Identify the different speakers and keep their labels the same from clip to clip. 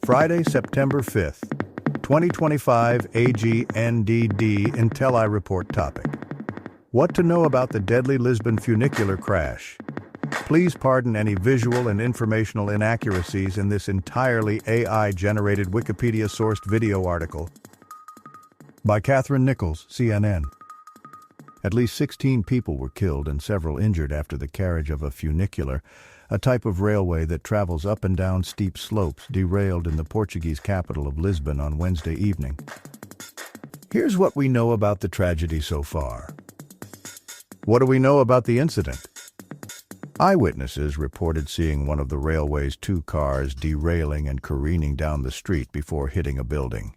Speaker 1: Friday, September 5th, 2025 AGNDD intelliReport topic. What to know about the deadly Lisbon funicular crash? Please pardon any visual and informational inaccuracies in this entirely AI-generated Wikipedia-sourced video article by Catherine Nichols, CNN. At least 16 people were killed and several injured after the carriage of a funicular, a type of railway that travels up and down steep slopes, derailed in the Portuguese capital of Lisbon on Wednesday evening. Here's what we know about the tragedy so far. What do we know about the incident? Eyewitnesses reported seeing one of the railway's two cars derailing and careening down the street before hitting a building.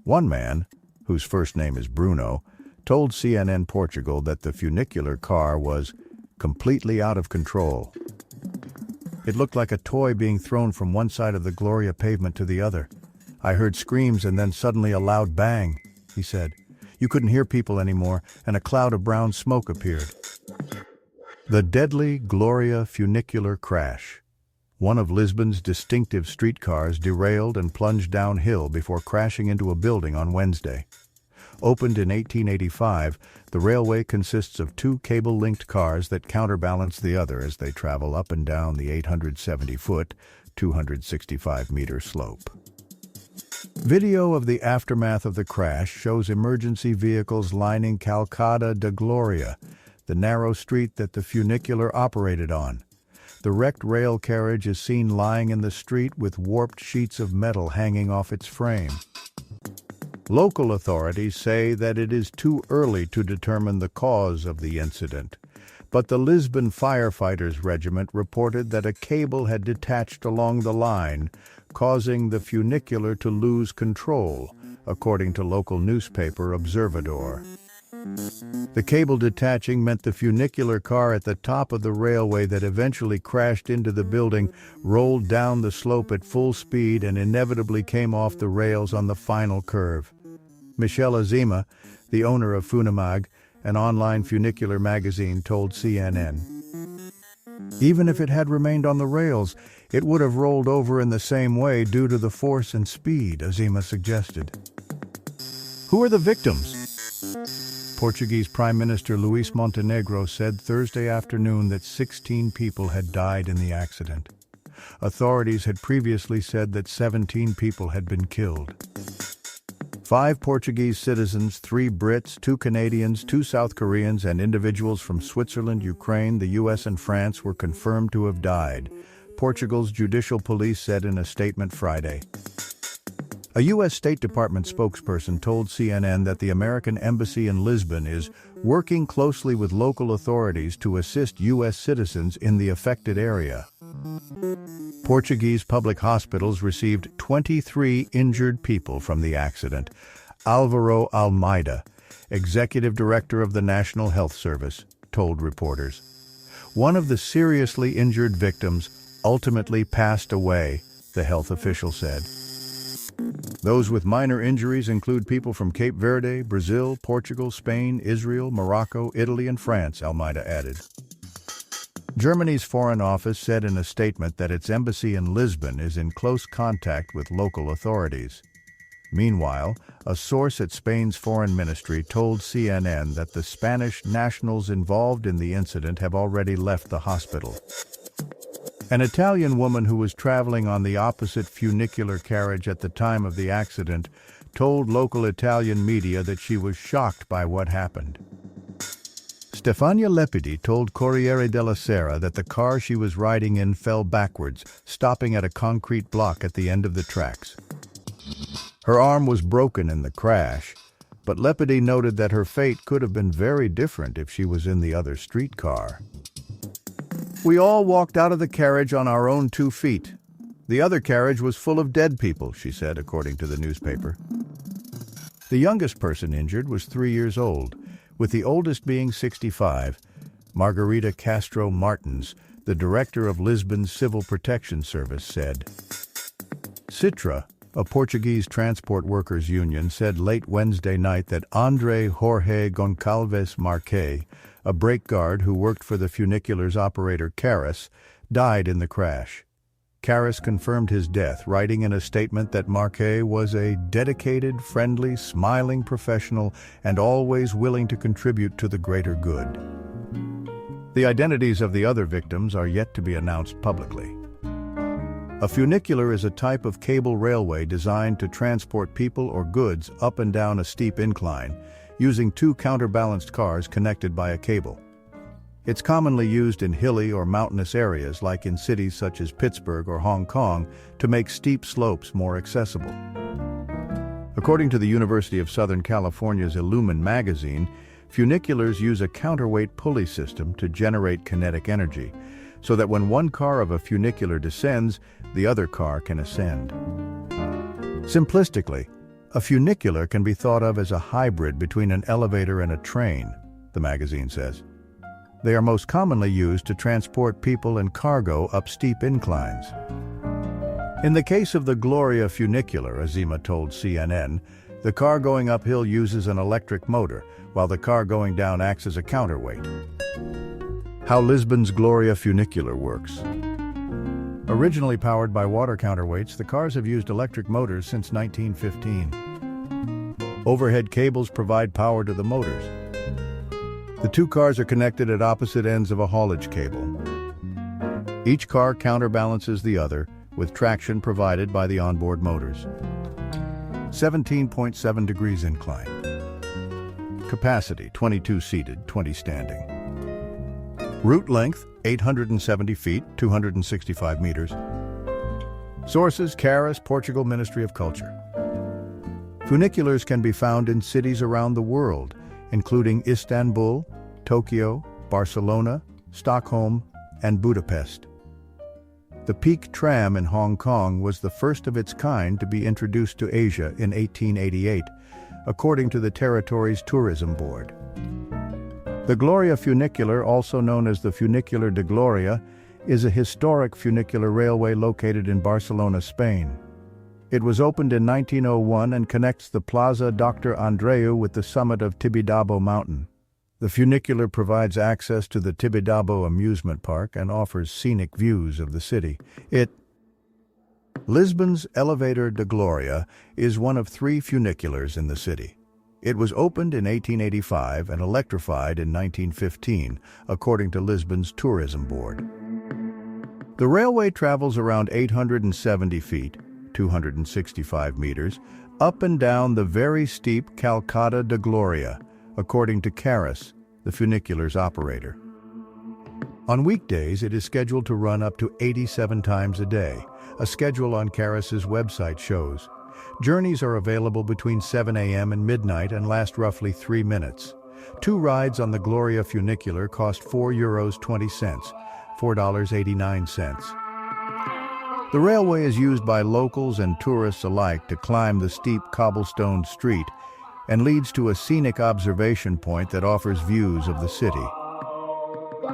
Speaker 1: One man, whose first name is Bruno, told CNN Portugal that the funicular car was completely out of control. It looked like a toy being thrown from one side of the Gloria pavement to the other. I heard screams and then suddenly a loud bang, he said. You couldn't hear people anymore, and a cloud of brown smoke appeared. The deadly Gloria funicular crash. One of Lisbon's distinctive streetcars derailed and plunged downhill before crashing into a building on Wednesday. Opened in 1885, the railway consists of two cable-linked cars that counterbalance the other as they travel up and down the 870-foot, 265-meter slope. Video of the aftermath of the crash shows emergency vehicles lining Calçada da Glória, the narrow street that the funicular operated on. The wrecked rail carriage is seen lying in the street with warped sheets of metal hanging off its frame. Local authorities say that it is too early to determine the cause of the incident, but the Lisbon Firefighters Regiment reported that a cable had detached along the line, causing the funicular to lose control, according to local newspaper Observador. The cable detaching meant the funicular car at the top of the railway that eventually crashed into the building rolled down the slope at full speed and inevitably came off the rails on the final curve. Michel Azima, the owner of Funimag, an online funicular magazine, told CNN. Even if it had remained on the rails, it would have rolled over in the same way due to the force and speed, Azima suggested. Who are the victims? Portuguese Prime Minister Luís Montenegro said Thursday afternoon that 16 people had died in the accident. Authorities had previously said that 17 people had been killed. 5 Portuguese citizens, 3 Brits, 2 Canadians, 2 South Koreans, and individuals from Switzerland, Ukraine, the US, and France were confirmed to have died, Portugal's judicial police said in a statement Friday. A U.S. State Department spokesperson told CNN that the American Embassy in Lisbon is working closely with local authorities to assist U.S. citizens in the affected area. Portuguese public hospitals received 23 injured people from the accident. Álvaro Almeida, executive director of the National Health Service, told reporters. One of the seriously injured victims ultimately passed away, the health official said. Those with minor injuries include people from Cape Verde, Brazil, Portugal, Spain, Israel, Morocco, Italy, and France, Almeida added. Germany's Foreign Office said in a statement that its embassy in Lisbon is in close contact with local authorities. Meanwhile, a source at Spain's foreign ministry told CNN that the Spanish nationals involved in the incident have already left the hospital. An Italian woman who was traveling on the opposite funicular carriage at the time of the accident told local Italian media that she was shocked by what happened. Stefania Lepidi told Corriere della Sera that the car she was riding in fell backwards, stopping at a concrete block at the end of the tracks. Her arm was broken in the crash, but Lepidi noted that her fate could have been very different if she was in the other streetcar. We all walked out of the carriage on our own 2 feet. The other carriage was full of dead people, she said, according to the newspaper. The youngest person injured was 3 years old, with the oldest being 65, Margarita Castro Martins, the director of Lisbon's Civil Protection Service, said. Citra, a Portuguese transport workers' union, said late Wednesday night that André Jorge Goncalves Marque, a brake guard who worked for the funicular's operator Caris, died in the crash. Caras confirmed his death, writing in a statement that Marquet was a dedicated, friendly, smiling professional and always willing to contribute to the greater good. The identities of the other victims are yet to be announced publicly. A funicular is a type of cable railway designed to transport people or goods up and down a steep incline, using two counterbalanced cars connected by a cable. It's commonly used in hilly or mountainous areas like in cities such as Pittsburgh or Hong Kong to make steep slopes more accessible. According to the University of Southern California's Illumin magazine, funiculars use a counterweight pulley system to generate kinetic energy, so that when one car of a funicular descends, the other car can ascend. Simplistically, a funicular can be thought of as a hybrid between an elevator and a train, the magazine says. They are most commonly used to transport people and cargo up steep inclines. In the case of the Gloria funicular, Azima told CNN, the car going uphill uses an electric motor, while the car going down acts as a counterweight. How Lisbon's Gloria funicular works. Originally powered by water counterweights, the cars have used electric motors since 1915. Overhead cables provide power to the motors. The two cars are connected at opposite ends of a haulage cable. Each car counterbalances the other, with traction provided by the onboard motors. 17.7 degrees incline. Capacity, 22 seated, 20 standing. Route length, 870 feet, 265 meters. Sources, Caras, Portugal Ministry of Culture. Funiculars can be found in cities around the world, including Istanbul, Tokyo, Barcelona, Stockholm, and Budapest. The Peak Tram in Hong Kong was the first of its kind to be introduced to Asia in 1888, according to the territory's tourism board. The Gloria funicular, also known as the Funicular de Gloria, is a historic funicular railway located in Barcelona, Spain. It was opened in 1901 and connects the Plaza Dr. Andreu with the summit of Tibidabo Mountain. The funicular provides access to the Tibidabo amusement park and offers scenic views of the city. Lisbon's Elevator de Gloria is one of 3 funiculars in the city. It was opened in 1885 and electrified in 1915, according to Lisbon's tourism board. The railway travels around 870 feet, 265 meters, up and down the very steep Calcata de Gloria, according to Caras, the funicular's operator. On weekdays, it is scheduled to run up to 87 times a day. A schedule on Caras's website shows. Journeys are available between 7 a.m. and midnight and last roughly 3 minutes. 2 rides on the Gloria funicular cost €4.20, $4.89. The railway is used by locals and tourists alike to climb the steep cobblestone street and leads to a scenic observation point that offers views of the city.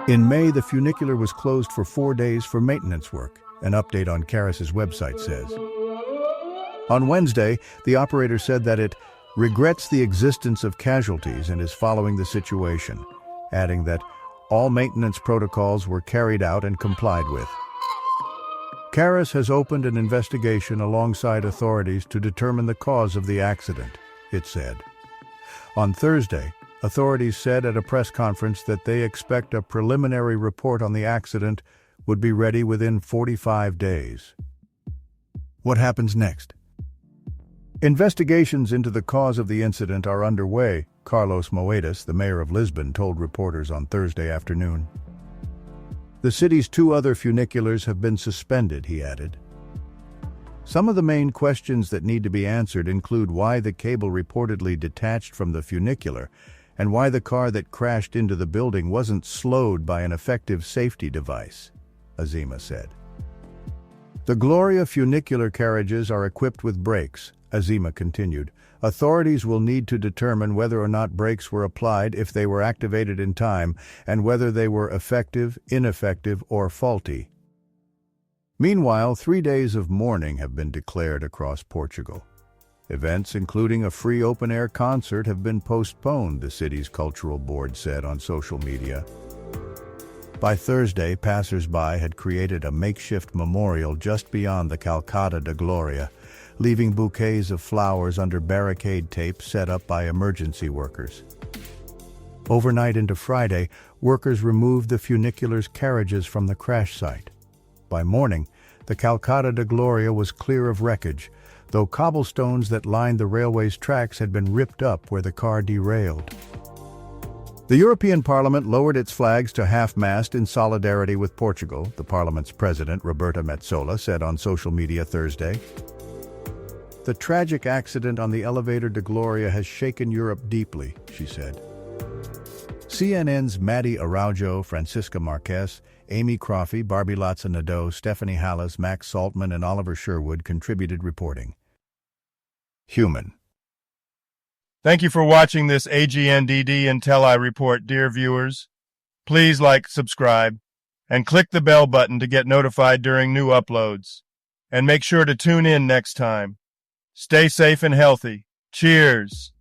Speaker 1: In May, the funicular was closed for 4 days for maintenance work, an update on Caras's website says. On Wednesday, the operator said that it regrets the existence of casualties and is following the situation, adding that all maintenance protocols were carried out and complied with. Caras has opened an investigation alongside authorities to determine the cause of the accident, it said. On Thursday, authorities said at a press conference that they expect a preliminary report on the accident would be ready within 45 days. What happens next? Investigations into the cause of the incident are underway, Carlos Moedas, the mayor of Lisbon, told reporters on Thursday afternoon. The city's 2 other funiculars have been suspended, he added. Some of the main questions that need to be answered include why the cable reportedly detached from the funicular and why the car that crashed into the building wasn't slowed by an effective safety device, Azima said. The Gloria funicular carriages are equipped with brakes, Azima continued. Authorities will need to determine whether or not brakes were applied if they were activated in time and whether they were effective, ineffective, or faulty. Meanwhile, 3 days of mourning have been declared across Portugal. Events including a free open-air concert have been postponed, the city's cultural board said on social media. By Thursday, passers-by had created a makeshift memorial just beyond the Calcata de Gloria, leaving bouquets of flowers under barricade tape set up by emergency workers. Overnight into Friday, workers removed the funicular's carriages from the crash site. By morning, the Calcata de Gloria was clear of wreckage, though cobblestones that lined the railway's tracks had been ripped up where the car derailed. The European Parliament lowered its flags to half-mast in solidarity with Portugal, the Parliament's president, Roberta Metsola, said on social media Thursday. The tragic accident on the elevator de Gloria has shaken Europe deeply, she said. CNN's Maddie Araujo, Francisca Marquez, Amy Crawfey, Barbie Latza-Nadeau, Stephanie Hallas, Max Saltman, and Oliver Sherwood contributed reporting. Human.
Speaker 2: Thank you for watching this AGNDD intelliReport, dear viewers. Please like, subscribe, and click the bell button to get notified during new uploads. And make sure to tune in next time. Stay safe and healthy. Cheers!